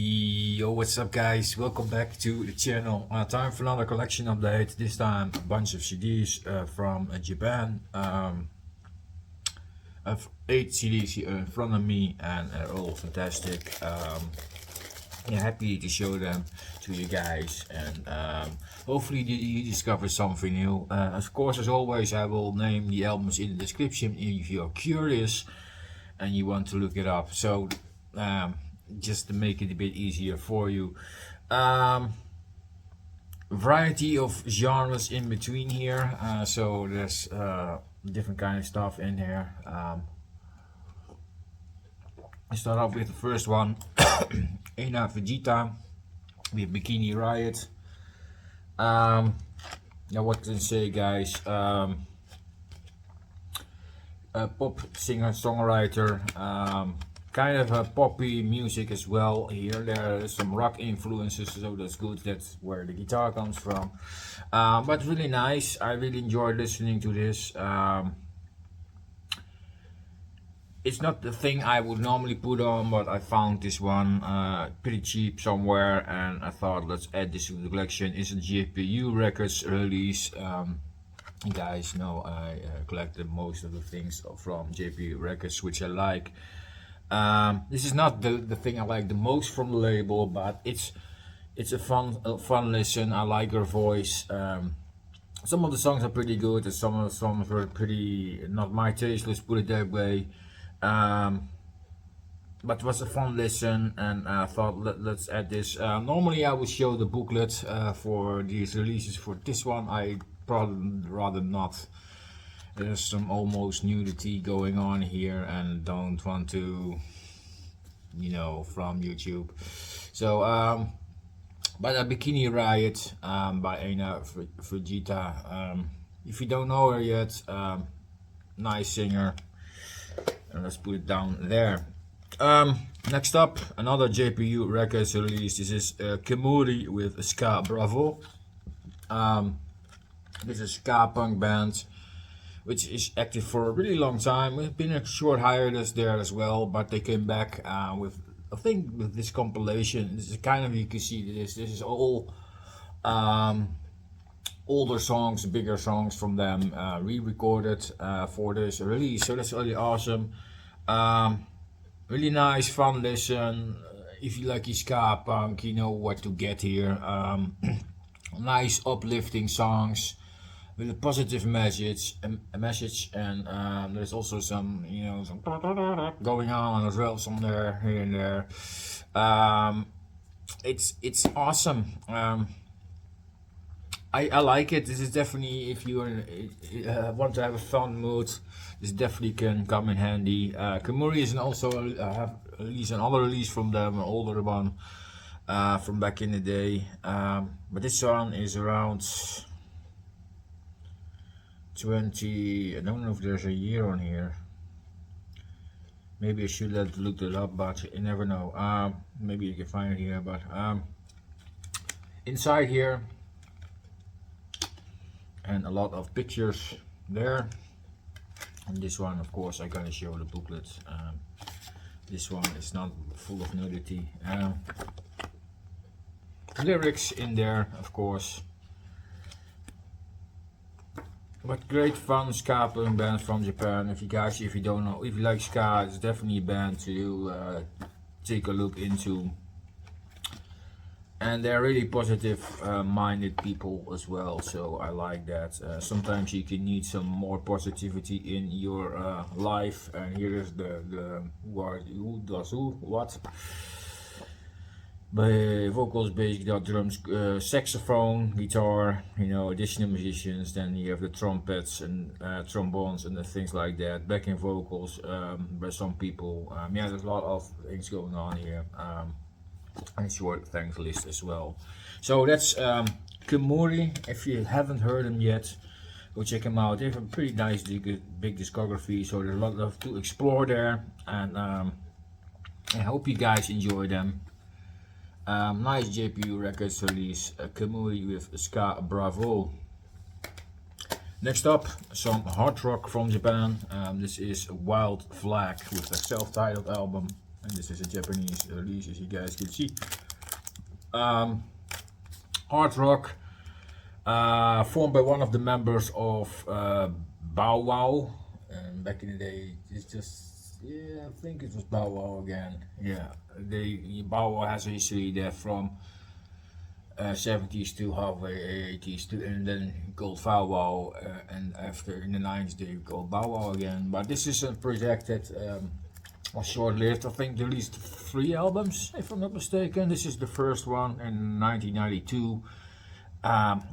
Yo, what's up guys, welcome back to the channel. Time for another collection update, this time a bunch of CDs from Japan. I have 8 CDs here in front of me and they're all fantastic. Yeah, happy to show them to you guys and hopefully you discover something new. Of course, as always, I will name the albums in the description if you're curious and you want to look it up. So just to make it a bit easier for you, variety of genres in between here, so there's different kind of stuff in here. I start off with the first one. Fujita with Bikini Riot. Now what can I say, guys? A pop singer songwriter, kind of a poppy music as well. Here there's some rock influences, so that's good, that's where the guitar comes from. But really nice, I really enjoyed listening to this. It's not the thing I would normally put on, but I found this one pretty cheap somewhere and I thought let's add this to the collection. It's a JPU Records release. You guys know I collected most of the things from JPU Records, which I like. This is not the thing I like the most from the label, but it's a fun listen. I like her voice. Some of the songs are pretty good and some of the songs were pretty not my taste, let's put it that way. But it was a fun listen and I thought let's add this. Normally I would show the booklet for these releases. For this one I probably rather not. There's some almost nudity going on here and don't want to, you know, from YouTube. So but a Bikini Riot by Fujita. If you don't know her yet, nice singer. And let's put it down there. Next up, another JPU Records release. This is Kemuri with Ska Bravo. This is a ska punk band which is active for a really long time. It's been a short hiatus there as well, but they came back with, I think, with this compilation. This is kind of, you can see this is all older songs, bigger songs from them, re-recorded for this release. So that's really awesome. Really nice, fun listen. If you like ska punk, you know what to get here. Nice uplifting songs with a positive message, and there's also some, you know, some going on as well, some there, here and there. It's awesome. I like it. This is definitely, if you want to have a fun mood, this definitely can come in handy. Kemuri is also have released another release from them, an older one from back in the day. But this one is around 20. I don't know if there's a year on here. Maybe I should have looked it up, but you never know. Maybe you can find it here. But inside here, and a lot of pictures there. And this one, of course, I gotta show the booklet. This one is not full of nudity. Lyrics in there, of course. But great fun ska punk band from Japan. If you don't know, if you like ska, it's definitely a band to take a look into. And they're really positive minded people as well, so I like that. Sometimes you can need some more positivity in your life, and here is the who does what. By vocals, bass, guitar, drums, saxophone, guitar, you know, additional musicians. Then you have the trumpets and trombones and the things like that, backing vocals by some people. Yeah, there's a lot of things going on here. And short thanks list as well. So that's Kemuri. If you haven't heard them yet, go check them out. They have a pretty nice big discography, so there's a lot to explore there, and I hope you guys enjoy them. Nice JPU Records release, Kemuri with Ska Bravo. Next up, some hard rock from Japan. This is Wildflag with a self-titled album. and this is a Japanese release, as you guys can see. Hard rock, formed by one of the members of Bow Wow, and back in the day, it's just, yeah, I think it was Bow Wow again. Yeah, Bow Wow has a history there from 70s to halfway 80s, and then called Bow Wow, and after in the 90s they called Bow Wow again. But this is a project that was short-lived. I think they released 3 albums, if I'm not mistaken. This is the first one in 1992.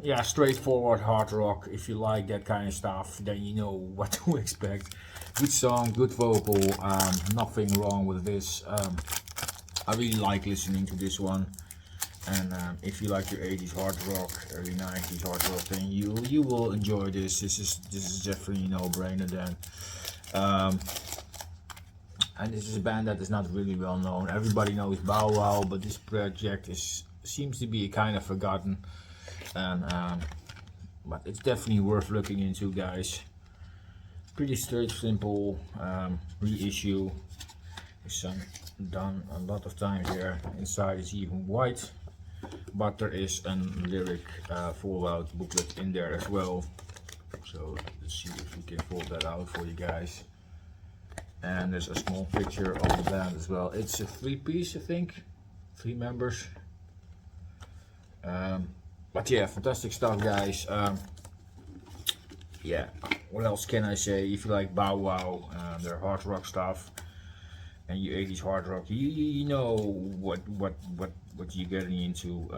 Yeah, straightforward hard rock. If you like that kind of stuff, then you know what to expect. Good song, good vocal, nothing wrong with this. I really like listening to this one. And if you like your 80s hard rock, early 90s hard rock, then you will enjoy this. This is definitely no brainer then. And this is a band that is not really well known. Everybody knows Bow Wow, but this project seems to be kind of forgotten. And but it's definitely worth looking into, guys. Pretty straight, simple reissue. It's done a lot of times here. Inside is even white, but there is a lyric fallout booklet in there as well. So let's see if we can fold that out for you guys. And there's a small picture of the band as well. It's a 3-piece, I think, 3 members. But yeah, fantastic stuff, guys. Yeah, what else can I say? If you like Bow Wow, their hard rock stuff, and you 80s hard rock, you know what you're getting into.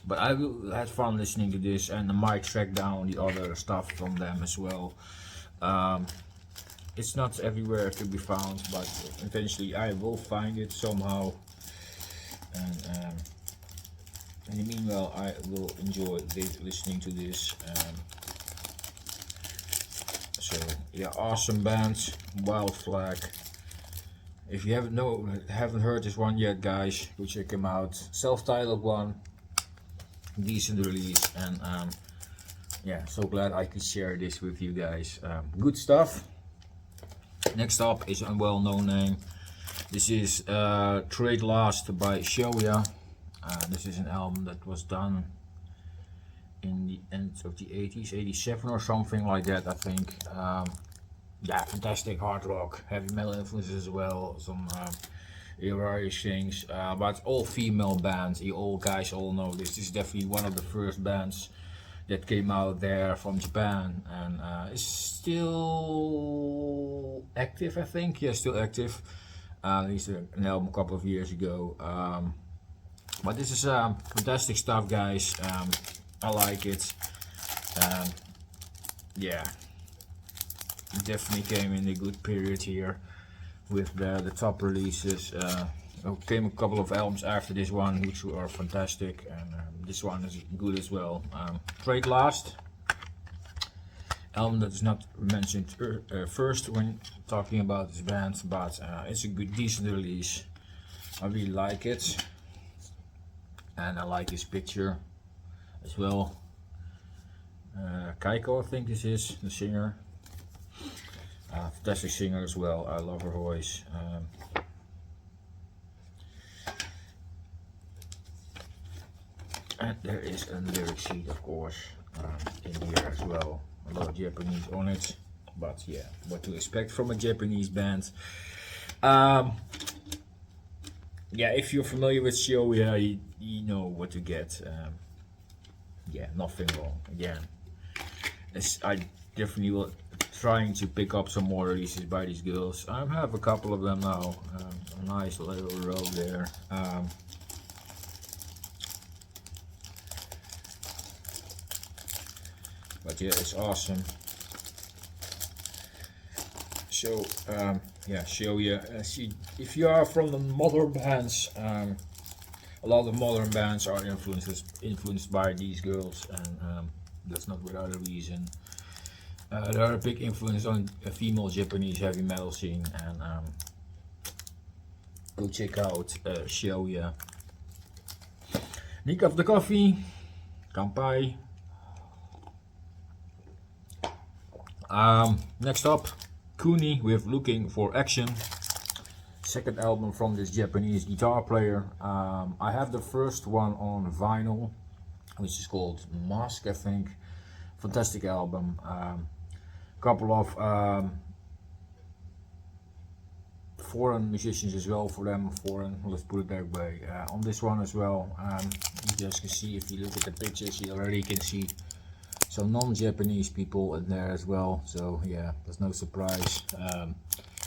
But I had fun listening to this, and I might track down the other stuff from them as well. It's not everywhere to be found, but eventually I will find it somehow. And in the meanwhile, I will enjoy listening to this. So yeah, awesome band, Wildflag. If you haven't heard this one yet, guys, go check him out. Self-titled one, decent release, and yeah, so glad I could share this with you guys. Good stuff. Next up is a well-known name. This is Trade Last by Shoya. This is an album that was done in the end of the 80s, 87 or something like that, I think. Yeah, fantastic hard rock, heavy metal influences as well, some era-ish things, but all female bands. You all guys all know this. This is definitely one of the first bands that came out there from Japan, and is still active, I think. Yeah, still active. Released an album a couple of years ago. But this is fantastic stuff, guys. I like it. Yeah, it definitely came in a good period here with the top releases. Came a couple of albums after this one, which are fantastic, and this one is good as well. Trade Last, album that is not mentioned first when talking about this band, but it's a good, decent release. I really like it, and I like this picture as well. Kaiko, I think this is the singer. Fantastic singer as well. I love her voice. And there is a lyric sheet, of course, in here as well. A lot of Japanese on it, but yeah, what to expect from a Japanese band. Yeah, if you're familiar with Shoya, you know what to get. Yeah, nothing wrong. Again, I definitely will trying to pick up some more releases by these girls. I have a couple of them now. A nice little row there. But yeah, it's awesome. So yeah, Shoya. If you are from the modern bands, a lot of modern bands are influenced by these girls, and that's not without a reason. They are a big influence on a female Japanese heavy metal scene, and go check out Shoya. Nick of the coffee, Kampai. Next up, Kuni with Looking for Action. second album from this Japanese guitar player. I have the first one on vinyl, which is called Mask, I think. Fantastic album. Couple of foreign musicians as well, for them foreign, let's put it that way, on this one as well. You guys can see, if you look at the pictures, you already can see some non-Japanese people in there as well, so yeah, that's no surprise.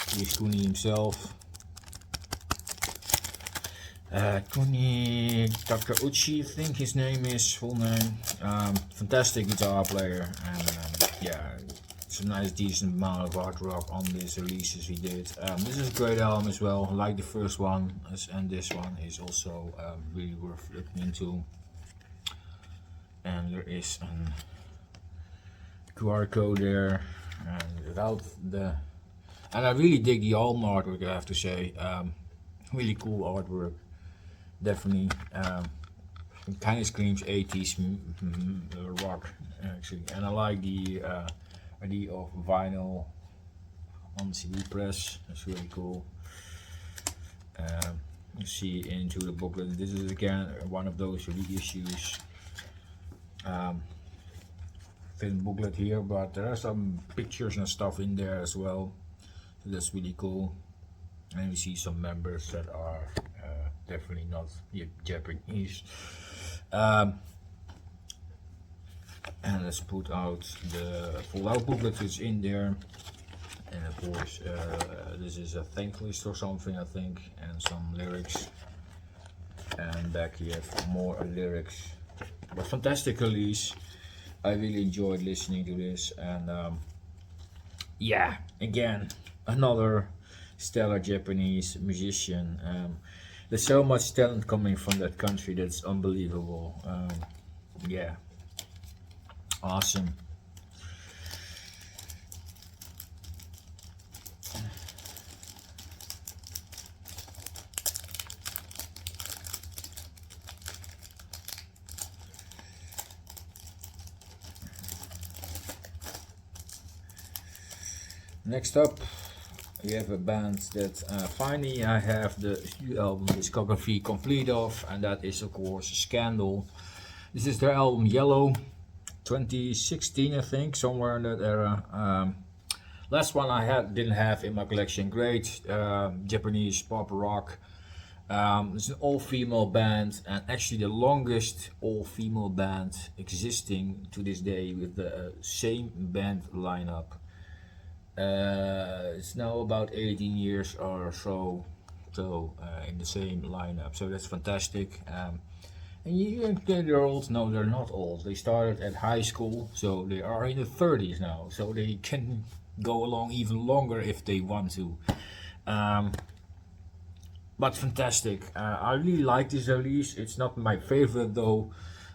Here's Kuni himself, Kuni Takauchi, I think his name is, full name. Fantastic guitar player, and yeah, it's a nice decent amount of hard rock on these releases he did. This is a great album as well, like the first one, and this one is also really worth looking into. And there is an QR code there, and without the, and I really dig the album artwork, I have to say. Really cool artwork, definitely. It kind of screams 80s rock actually, and I like the idea of vinyl on CD press. That's really cool. You see into the booklet, this is again one of those reissues. Thin booklet here, but there are some pictures and stuff in there as well, so that's really cool. And we see some members that are definitely not Japanese. And let's put out the full out booklet is in there, and of course this is a thank list or something, I think, and some lyrics, and back here more lyrics. But fantastic release. I really enjoyed listening to this, and yeah, again, another stellar Japanese musician. There's so much talent coming from that country, that's unbelievable. Yeah, awesome. Next up, we have a band that finally I have the studio album discography complete of, and that is of course Scandal. This is their album Yellow, 2016 I think, somewhere in that era. Last one I didn't have in my collection. Great Japanese pop rock. It's an all-female band, and actually the longest all-female band existing to this day with the same band lineup. It's now about 18 years or so in the same lineup, so that's fantastic. And you think they're old? No, they're not old. They started at high school, so they are in the 30s now, so they can go along even longer if they want to. But fantastic. I really like this release. It's not my favorite though,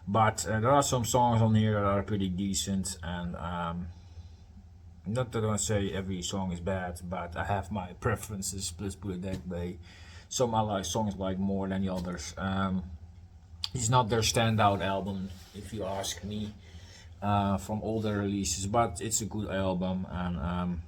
but there are some songs on here that are pretty decent, and not that I say every song is bad, but I have my preferences, let's put it that way. Some I like songs like more than the others. It's not their standout album, if you ask me, from all their releases, but it's a good album, and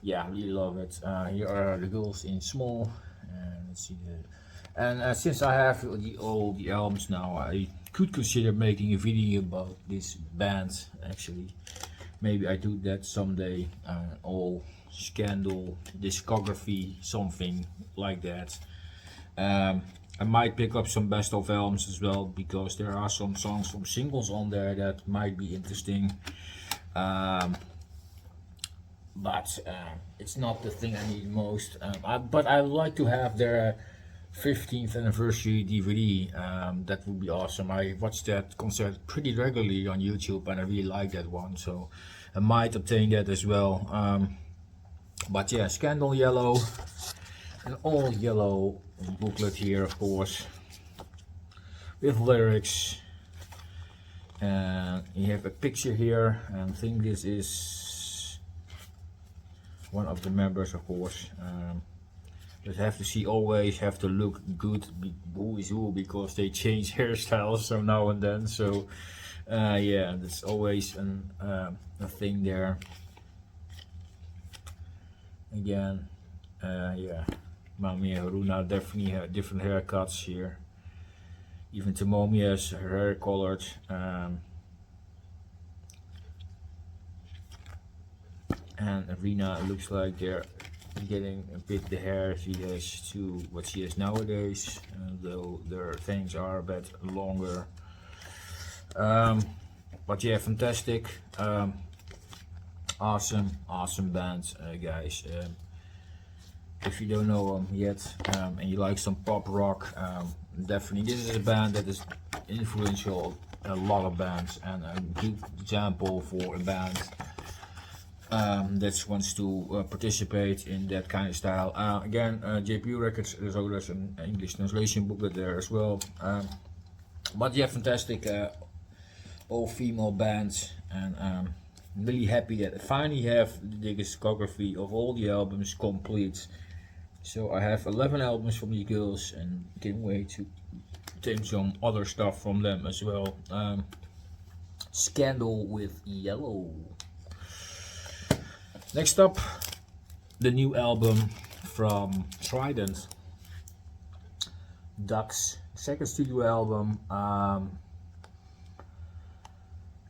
yeah, I really love it. Here are the girls in small, and let's see the, and since I have all the albums now, I could consider making a video about this band actually. Maybe I do that someday, all Scandal discography, something like that. I might pick up some best of albums as well, because there are some songs from singles on there that might be interesting. But it's not the thing I need most. But I would like to have their 15th anniversary DVD. That would be awesome. I watched that concert pretty regularly on YouTube, and I really like that one, so I might obtain that as well. But yeah, Scandal Yellow, an all yellow booklet here, of course, with lyrics, and you have a picture here, and I think this is one of the members, of course. Just have to see, always have to look good, who is who, because they change hairstyles so now and then, so yeah, that's always a thing there. Again, yeah, Mami and Haruna definitely have different haircuts here. Even Tomomi has her hair colored. And Arena looks like they're getting a bit the hair she has to what she has nowadays, though their things are a bit longer. But yeah, fantastic. Awesome band, guys. If you don't know them yet, and you like some pop rock, definitely this is a band that is influential a lot of bands, and a good example for a band that wants to participate in that kind of style. Again, JPU Records, there's an English translation booklet there as well. But yeah, fantastic all female bands, and I'm really happy that I finally have the discography of all the albums complete. So I have 11 albums from the girls, and can't wait to take some other stuff from them as well. Scandal with Yellow. Next up, the new album from TRiDENT, Duck's second studio album.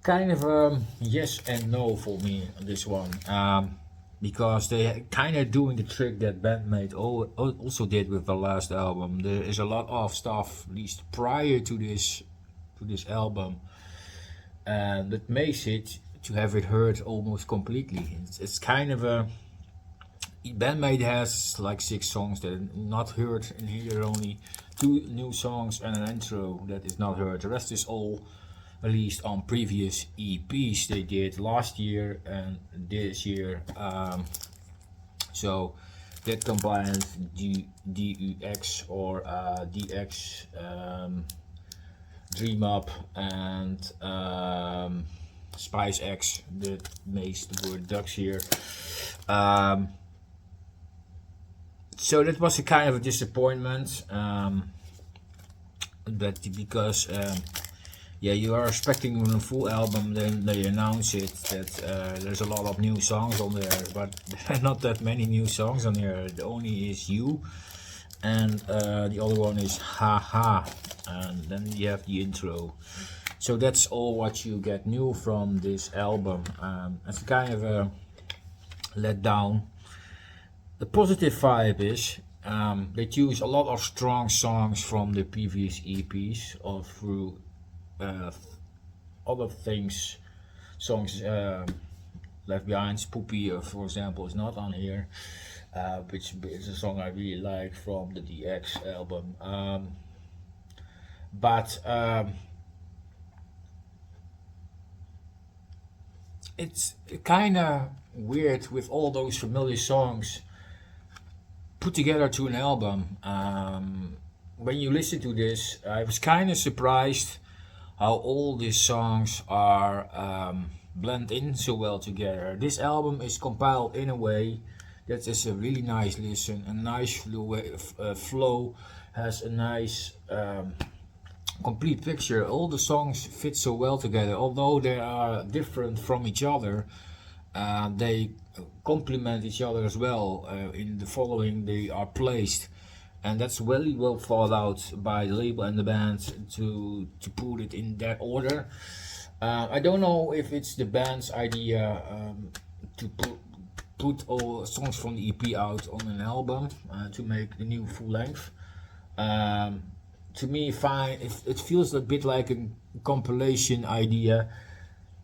Kind of yes and no for me on this one, because they kind of doing the trick that Bandmate also did with the last album. There is a lot of stuff released prior to this album, and that makes it to have it heard almost completely. It's kind of a Bandmate has like 6 songs that are not heard, and here there are only 2 new songs and an intro that is not heard. The rest is all released on previous EPs they did last year and this year. So that combines DUX or DX, Dream Up, and Spice X that makes the word Ducks here. So that was a kind of a disappointment, that because yeah, you are expecting a full album, then they announce it that there's a lot of new songs on there, but there are not that many new songs on there. The only is You, and the other one is Ha Ha, and then you have the intro. So that's all what you get new from this album. It's kind of a letdown. The positive vibe is they choose a lot of strong songs from the previous EPs or through other things, songs Left Behind, Poopy, for example, is not on here, which is a song I really like from the DX album. But it's kind of weird with all those familiar songs put together to an album. When you listen to this, I was kind of surprised how all these songs are blend in so well together. This album is compiled in a way that is a really nice listen, a nice flow, has a nice complete picture. All the songs fit so well together, although they are different from each other. They complement each other as well. In the following they are placed, and that's really well thought out by the label and the band to put it in that order. I don't know if it's the band's idea to put all songs from the EP out on an album to make the new full length. To me, fine. It feels a bit like a compilation idea,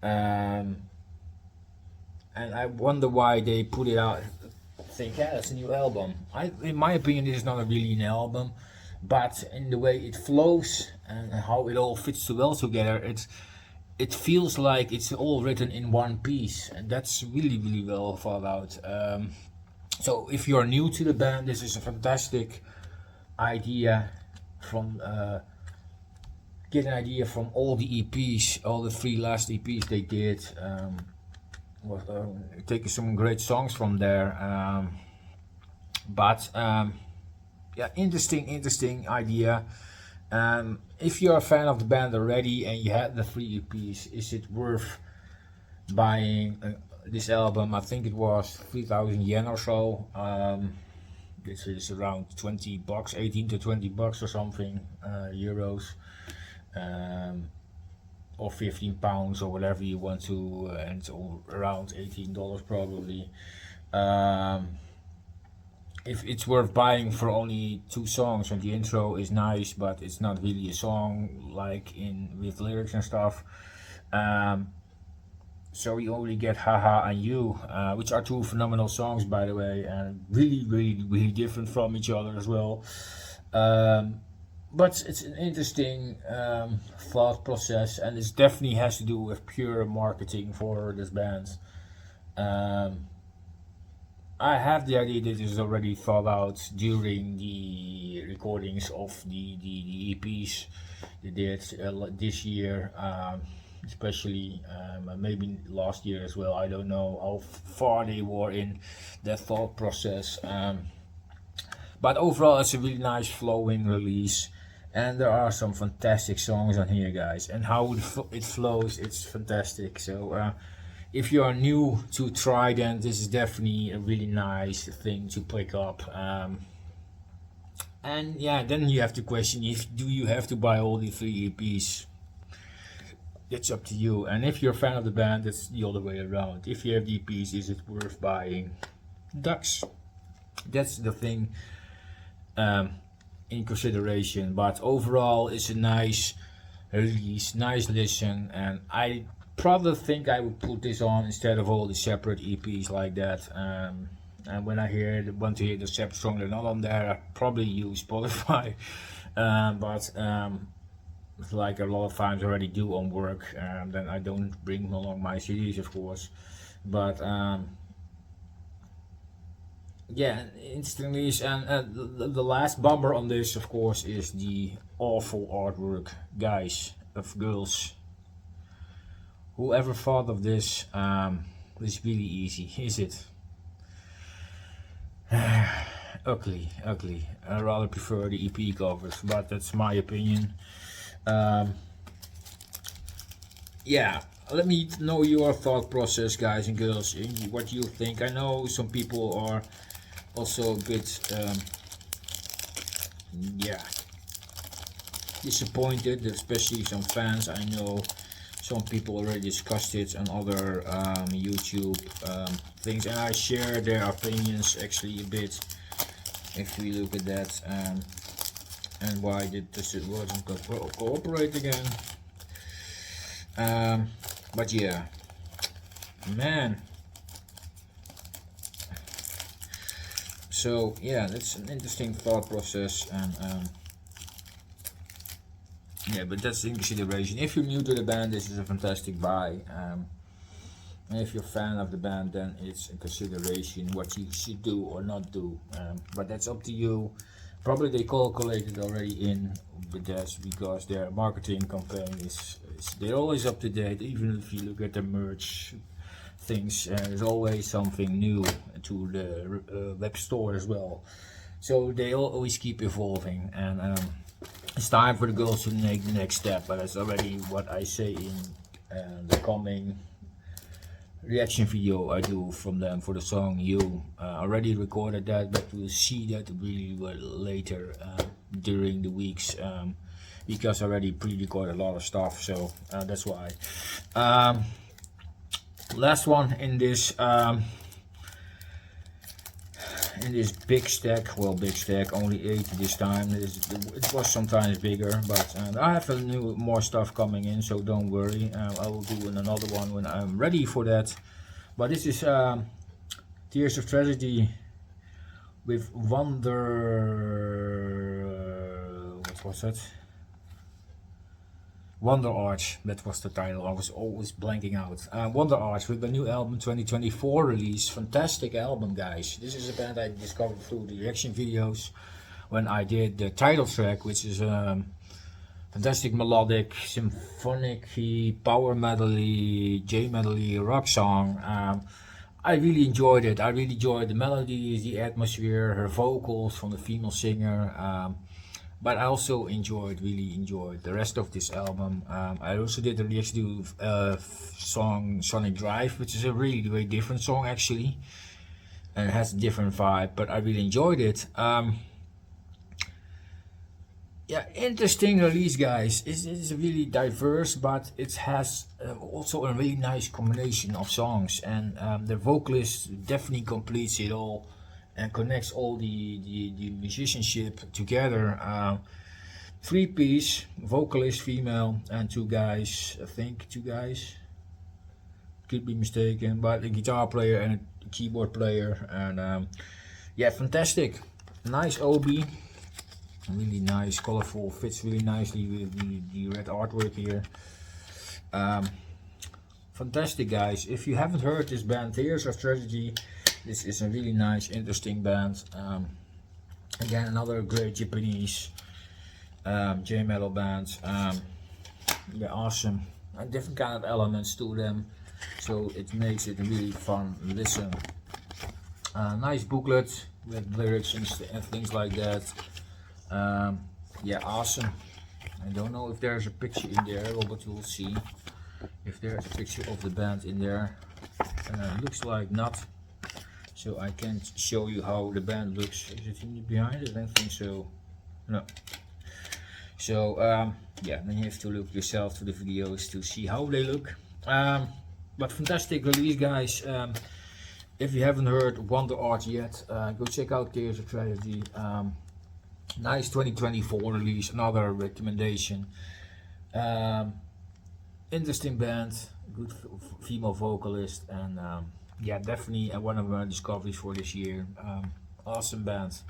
and I wonder why they put it out. Think, yeah, it's a new album. In my opinion, this is not really an album, but in the way it flows and how it all fits so well together, it feels like it's all written in one piece, and that's really well thought out. So if you're new to the band, this is a fantastic idea from get an idea from all the EPs, all the 3 last EPs they did. Taking some great songs from there, but yeah, interesting idea. If you're a fan of the band already and you had the 3 EPs, is it worth buying this album? I think it was 3,000 yen or so. This is around 20 bucks, 18 to 20 bucks or something, euros, or 15 pounds or whatever you want to, and it's around $18 probably. If it's worth buying for only 2 songs, and the intro is nice, but it's not really a song like with lyrics and stuff. So you only get Haha and You, which are 2 phenomenal songs, by the way, and really different from each other as well. But it's an interesting thought process, and it definitely has to do with pure marketing for this band. I have the idea that this is already thought out during the recordings of the EPs they did this year, especially maybe last year as well. I don't know how far they were in that thought process, but overall it's a really nice flowing release, and there are some fantastic songs on here, guys, and how it flows, it's fantastic. So if you are new to TRiDENT, this is definitely a really nice thing to pick up. And yeah, then you have to question, do you have to buy all the 3 EPs? It's up to you. And if you're a fan of the band, it's the other way around. If you have the EPs, is it worth buying? That's the thing in consideration. But overall, it's a nice release, nice listen, and I probably think I would put this on instead of all the separate EPs like that. And when I want to hear the separate song they're not on there, I probably use Spotify. But like a lot of times I already do on work, then I don't bring along my CDs, of course. But yeah, interestingly, and the last bummer on this, of course, is the awful artwork, guys, of girls. Whoever thought of this? It's really easy, is it? ugly. I rather prefer the EP covers, but that's my opinion. Yeah, let me know your thought process, guys and girls, what you think. I know some people are also a bit, yeah, disappointed, especially some fans. I know some people already discussed it on other YouTube things, and I share their opinions actually a bit. If we look at that, and why this wasn't cooperate again. But yeah, man. So yeah, that's an interesting thought process, and yeah, but that's in consideration. If you're new to the band, this is a fantastic buy. And if you're a fan of the band, then it's in consideration what you should do or not do. But that's up to you. Probably they calculated already in with this, because their marketing campaign they're always up to date. Even if you look at the merch things, there's always something new to the web store as well. So they always keep evolving, and it's time for the girls to make the next step. But that's already what I say in the coming reaction video I do from them for the song You. Already recorded that, but we'll see that really well later during the weeks, because I already pre-recorded a lot of stuff, so that's why. Last one in this big stack, well, big stack, only 8 this time. It was sometimes bigger, but I have more stuff coming in, so don't worry. I will do another one when I'm ready for that. But this is Tears of Tragedy with Wonder, what was that? Wonder Arch, that was the title. I was always blanking out. Wonder Arch with the new album 2024 release. Fantastic album, guys. This is a band I discovered through the reaction videos when I did the title track, which is fantastic melodic, symphonic, power metal-y, J-metal-y rock song. I really enjoyed it. I really enjoyed the melodies, the atmosphere, her vocals from the female singer. But I also really enjoyed the rest of this album. I also did a reaction to song Sonic Drive, which is a really very different song actually. and it has a different vibe, but I really enjoyed it. Yeah, interesting release, guys. It's really diverse, but it has also a really nice combination of songs, and the vocalist definitely completes it all and connects all the musicianship together. Three-piece vocalist, female, and two guys. I think two guys. Could be mistaken, but a guitar player and a keyboard player, and yeah, fantastic. Nice obi. Really nice, colorful, fits really nicely with the red artwork here. Fantastic, guys. If you haven't heard this band, Tears of Tragedy, this is a really nice, interesting band. Again, another great Japanese J-metal band. They're awesome. And different kind of elements to them, so it makes it a really fun listen. Nice booklet with lyrics and things like that. Yeah, awesome. I don't know if there's a picture in there, but we'll see if there's a picture of the band in there. Looks like not, so I can't show you how the band looks. Is it in behind it? I don't think so. No. So yeah, then you have to look yourself to the videos to see how they look. But fantastic release, guys. If you haven't heard Wonder Art yet, go check out Tears of Tragedy. Nice 2024 release, another recommendation. Interesting band, good female vocalist, and yeah, definitely one of my discoveries for this year. Awesome band.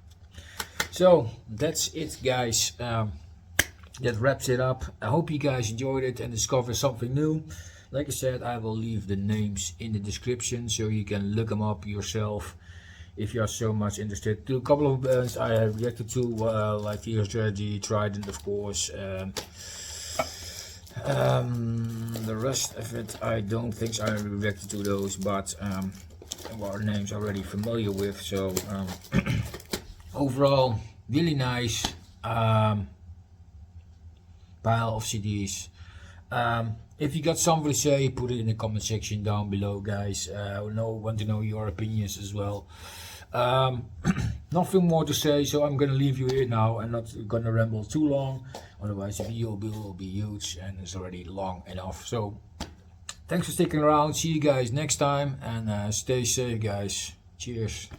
So that's it, guys. That wraps it up. I hope you guys enjoyed it and discovered something new. Like I said, I will leave the names in the description so you can look them up yourself if you are so much interested. To a couple of bands I have reacted to, like Tears of Tragedy, TRiDENT, of course. The rest of it, I don't think I reacted to those, but our names already familiar with. So overall, really nice pile of CDs. If you got something to say, put it in the comment section down below, guys. I want to know your opinions as well. Nothing more to say, so I'm gonna leave you here now. I'm not gonna ramble too long, otherwise the video will be huge and it's already long enough. So thanks for sticking around. See you guys next time, and stay safe, guys. Cheers.